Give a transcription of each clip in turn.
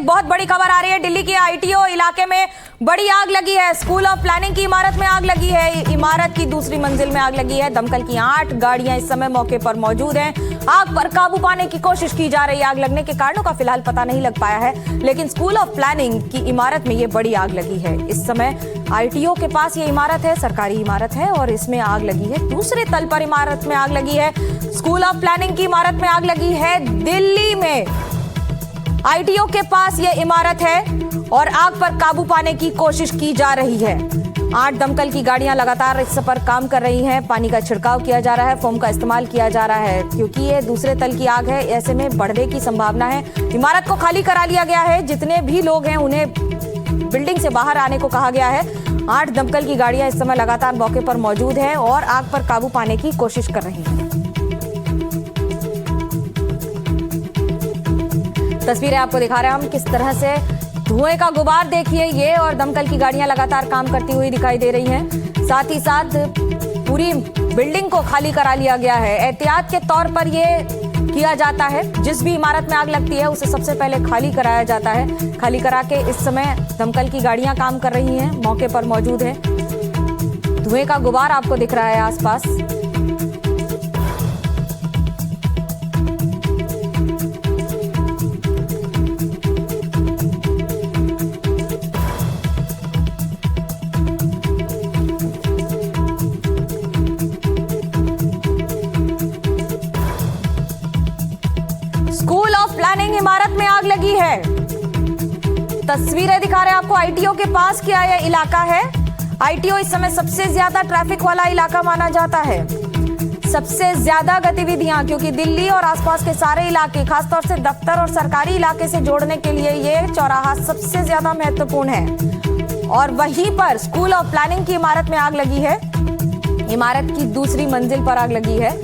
बहुत बड़ी खबर आ रही है। दिल्ली के आईटीओ इलाके में बड़ी आग लगी है। स्कूल ऑफ प्लानिंग की इमारत में आग लगी है। इमारत की दूसरी मंजिल में आग लगी है। दमकल की 8 गाड़ियां इस समय मौके पर मौजूद हैं। आग पर काबू पाने की कोशिश की जा रही है। आग लगने के कारणों का फिलहाल पता नहीं लग पाया है, लेकिन स्कूल ऑफ प्लानिंग की इमारत में ये बड़ी आग लगी है। इस समय आईटीओ के पास ये इमारत है, सरकारी इमारत है और इसमें आग लगी है। दूसरे तल पर इमारत में आग लगी है। स्कूल ऑफ प्लानिंग की इमारत में आग लगी है। दिल्ली में आईटीओ के पास ये इमारत है और आग पर काबू पाने की कोशिश की जा रही है। 8 दमकल की गाड़ियां लगातार इस पर काम कर रही हैं। पानी का छिड़काव किया जा रहा है, फोम का इस्तेमाल किया जा रहा है, क्योंकि ये दूसरे तल की आग है। ऐसे में बढ़ने की संभावना है। इमारत को खाली करा लिया गया है। जितने भी लोग हैं उन्हें बिल्डिंग से बाहर आने को कहा गया है। 8 दमकल की गाड़ियां इस समय लगातार मौके पर मौजूद हैं और आग पर काबू पाने की कोशिश कर रही हैं। तस्वीरें आपको दिखा रहे हैं हम किस तरह से धुएं का गुबार देखिए ये, और दमकल की गाड़ियां लगातार काम करती हुई दिखाई दे रही हैं। साथ ही साथ पूरी बिल्डिंग को खाली करा लिया गया है। एहतियात के तौर पर ये किया जाता है, जिस भी इमारत में आग लगती है उसे सबसे पहले खाली कराया जाता है। खाली करा के इस समय दमकल की गाड़ियां काम कर रही हैं, मौके पर मौजूद है। धुएं का गुबार आपको दिख रहा है आसपास। स्कूल ऑफ प्लानिंग इमारत में आग लगी है। तस्वीरें दिखा रहे हैं आपको। आईटीओ के पास क्या यह इलाका है। आईटीओ इस समय सबसे ज्यादा ट्रैफिक वाला इलाका माना जाता है। सबसे ज्यादा गतिविधियां, क्योंकि दिल्ली और आसपास के सारे इलाके, खासतौर से दफ्तर और सरकारी इलाके से जोड़ने के लिए ये चौराहा सबसे ज्यादा महत्वपूर्ण है। और वहीं पर स्कूल ऑफ प्लानिंग की इमारत में आग लगी है। इमारत की दूसरी मंजिल पर आग लगी है।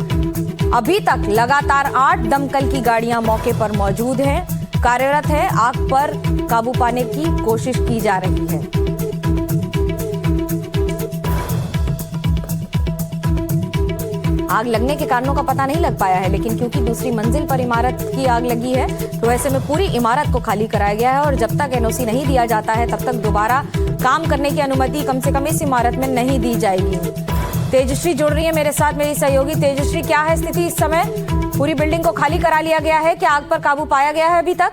अभी तक लगातार 8 दमकल की गाड़ियां मौके पर मौजूद हैं, कार्यरत है। आग पर काबू पाने की कोशिश की जा रही है। आग लगने के कारणों का पता नहीं लग पाया है, लेकिन क्योंकि दूसरी मंजिल पर इमारत की आग लगी है तो ऐसे में पूरी इमारत को खाली कराया गया है और जब तक एनओसी नहीं दिया जाता है तब तक दोबारा काम करने की अनुमति कम से कम इस इमारत में नहीं दी जाएगी। तेजश्री जुड़ रही है मेरे साथ, मेरी सहयोगी। तेजश्री, क्या है स्थिति इस समय? पूरी बिल्डिंग को खाली करा लिया गया है, क्या आग पर काबू पाया गया है अभी तक?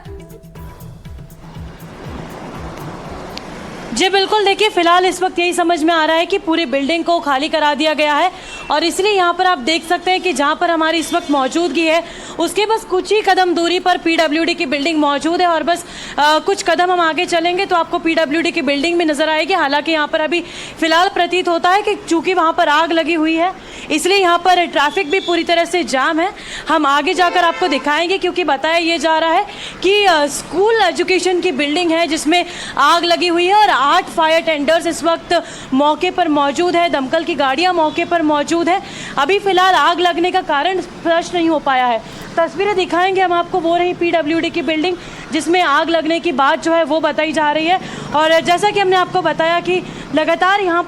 जी बिल्कुल, देखिए फिलहाल इस वक्त यही समझ में आ रहा है कि पूरी बिल्डिंग को खाली करा दिया गया है और इसलिए यहाँ पर आप देख सकते हैं कि जहाँ पर हमारी इस वक्त मौजूदगी है उसके बस कुछ ही कदम दूरी पर पीडब्ल्यूडी की बिल्डिंग मौजूद है और बस कुछ कदम हम आगे चलेंगे तो आपको पीडब्ल्यूडी की बिल्डिंग भी नज़र आएगी। हालांकि यहाँ पर अभी फिलहाल प्रतीत होता है कि चूँकि वहाँ पर आग लगी हुई है इसलिए यहाँ पर ट्रैफिक भी पूरी तरह से जाम है। हम आगे जाकर आपको दिखाएंगे, क्योंकि बताया ये जा रहा है कि स्कूल एजुकेशन की बिल्डिंग है जिसमें आग लगी हुई है और 8 फायर टेंडर्स इस वक्त मौके पर मौजूद है। दमकल की गाड़ियां मौके पर मौजूद है। अभी फिलहाल आग लगने का कारण स्पष्ट नहीं हो पाया है। तस्वीरें दिखाएंगे हम आपको, वो रही पीडब्ल्यूडी की बिल्डिंग जिसमें आग लगने की बात जो है वो बताई जा रही है। और जैसा कि हमने आपको बताया कि लगातार यहाँ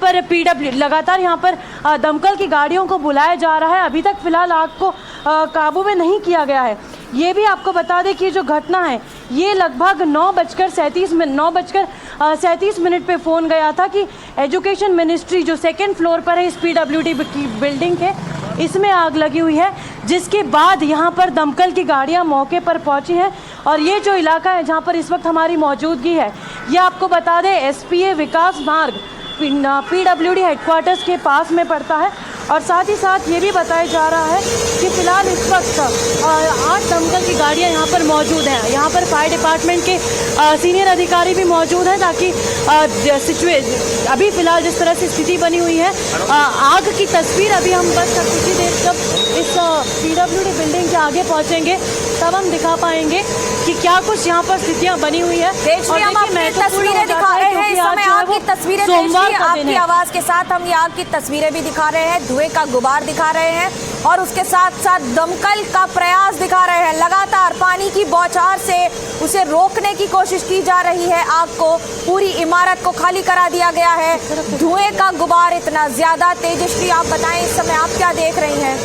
पर दमकल की गाड़ियों को बुलाया जा रहा है। अभी तक फिलहाल आग को काबू में नहीं किया गया है। ये भी आपको बता दें कि जो घटना है ये लगभग 9:37 मिनट पे फ़ोन गया था कि एजुकेशन मिनिस्ट्री जो 2nd फ्लोर पर है इस पीडब्ल्यूडी की बिल्डिंग के, इसमें आग लगी हुई है। जिसके बाद यहाँ पर दमकल की गाड़ियाँ मौके पर पहुँची हैं और ये जो इलाका है जहाँ पर इस वक्त हमारी मौजूदगी है ये आपको बता दें एसपीए विकास मार्ग पीडब्ल्यूडी हेडक्वार्टर्स के पास में पड़ता है। और साथ ही साथ ये भी बताया जा रहा है कि फ़िलहाल इस वक्त 8 दमकल की गाड़ियाँ यहाँ पर मौजूद हैं। यहाँ पर फायर डिपार्टमेंट के सीनियर अधिकारी भी मौजूद हैं ताकि अभी फ़िलहाल जिस तरह से स्थिति बनी हुई है आग की तस्वीर अभी हम बस कुछ ही देर जब इस पीडब्ल्यूडी बिल्डिंग के आगे पहुँचेंगे तब हम दिखा पाएंगे कि क्या कुछ यहाँ पर स्थितियाँ बनी हुई है। तस्वीरें दिखा रहे हैं इस समय, आग की तस्वीरें आपकी आवाज़ के साथ हम ये आग की तस्वीरें भी दिखा रहे हैं, धुएं का गुबार दिखा रहे हैं और उसके साथ साथ दमकल का प्रयास दिखा रहे हैं। लगातार पानी की बौछार से उसे रोकने की कोशिश की जा रही है। आग को पूरी इमारत को खाली करा दिया गया है। धुएं का गुबार इतना ज्यादा। तेजश्री, आप बताएं इस समय आप क्या देख रही हैं?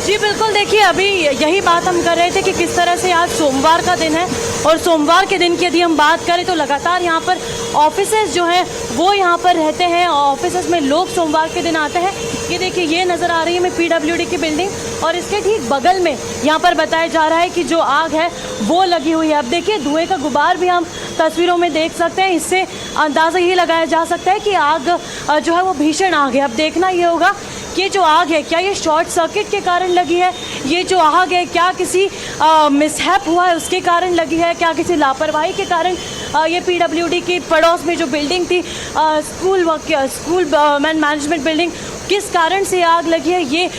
जी बिल्कुल, देखिए अभी यही बात हम कर रहे थे कि किस तरह से आज सोमवार का दिन है और सोमवार के दिन की यदि हम बात करें तो लगातार यहाँ पर ऑफिसेज जो हैं वो यहाँ पर रहते हैं। ऑफिसेज में लोग सोमवार के दिन आते हैं। ये देखिए, ये नज़र आ रही है हमें PWD की बिल्डिंग और इसके ठीक बगल में यहाँ पर बताया जा रहा है कि जो आग है वो लगी हुई है। अब देखिए, धुएं का गुबार भी हम तस्वीरों में देख सकते हैं। इससे अंदाज़ा ये लगाया जा सकता है कि आग जो है वो भीषण आग है। अब देखना ये होगा ये जो आग है क्या ये शॉर्ट सर्किट के कारण लगी है, ये जो आग है क्या किसी मिसहैप हुआ है उसके कारण लगी है, क्या किसी लापरवाही के कारण ये PWD की पड़ोस में जो बिल्डिंग थी स्कूल मैनेजमेंट बिल्डिंग, किस कारण से आग लगी है, ये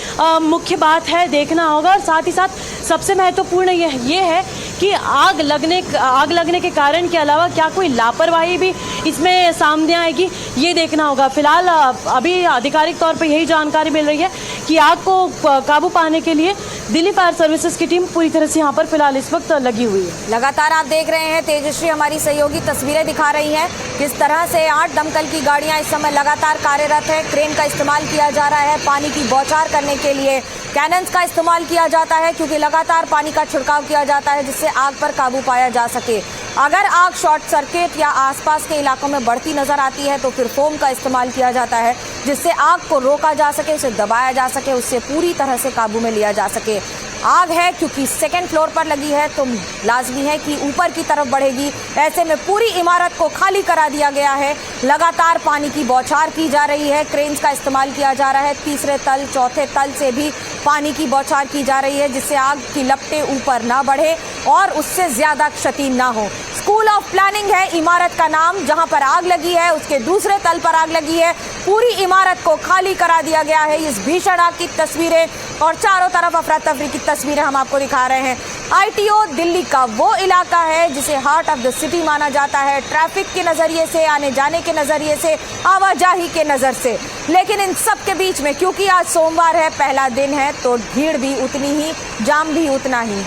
मुख्य बात है, देखना होगा। और साथ ही साथ सबसे महत्वपूर्ण ये है कि आग लगने के कारण के अलावा क्या कोई लापरवाही भी इसमें सामने आएगी, ये देखना होगा। फिलहाल अभी आधिकारिक तौर पे यही जानकारी मिल रही है कि आग को काबू पाने के लिए दिल्ली फायर सर्विसेज की टीम पूरी तरह से यहाँ पर फिलहाल इस वक्त लगी हुई है। लगातार आप देख रहे हैं तेजश्री हमारी सहयोगी तस्वीरें दिखा रही हैं किस तरह से 8 दमकल की गाड़ियां इस समय लगातार कार्यरत है। क्रेन का इस्तेमाल किया जा रहा है, पानी की बौछार करने के लिए कैनन्स का इस्तेमाल किया जाता है क्योंकि लगातार पानी का छिड़काव किया जाता है जिससे आग पर काबू पाया जा सके। अगर आग शॉर्ट सर्किट या आसपास के इलाकों में बढ़ती नजर आती है तो फिर फोम का इस्तेमाल किया जाता है जिससे आग को रोका जा सके, उसे दबाया जा सके, उससे पूरी तरह से काबू में लिया जा सके। आग है क्योंकि 2nd फ्लोर पर लगी है तो लाजमी है कि ऊपर की तरफ बढ़ेगी। ऐसे में पूरी इमारत को खाली करा दिया गया है। लगातार पानी की बौछार की जा रही है, क्रेन्स का इस्तेमाल किया जा रहा है, 3रे तल 4थे तल से भी पानी की बौछार की जा रही है जिससे आग की लपटें ऊपर ना बढ़े और उससे ज्यादा क्षति ना हो। स्कूल ऑफ प्लानिंग है इमारत का नाम, जहां पर आग लगी है उसके 2रे तल पर आग लगी है। पूरी इमारत को खाली करा दिया गया है। इस भीषण आग की तस्वीरें और चारों तरफ अफरा तफरी की तस्वीरें हम आपको दिखा रहे हैं। ITO दिल्ली का वो इलाका है जिसे हार्ट ऑफ द सिटी माना जाता है, ट्रैफिक के नजरिए से, आने जाने के नजरिए से, आवाजाही के नजर से। लेकिन इन सब के बीच में क्योंकि आज सोमवार है, पहला दिन है, तो भीड़ भी उतनी ही, जाम भी उतना ही।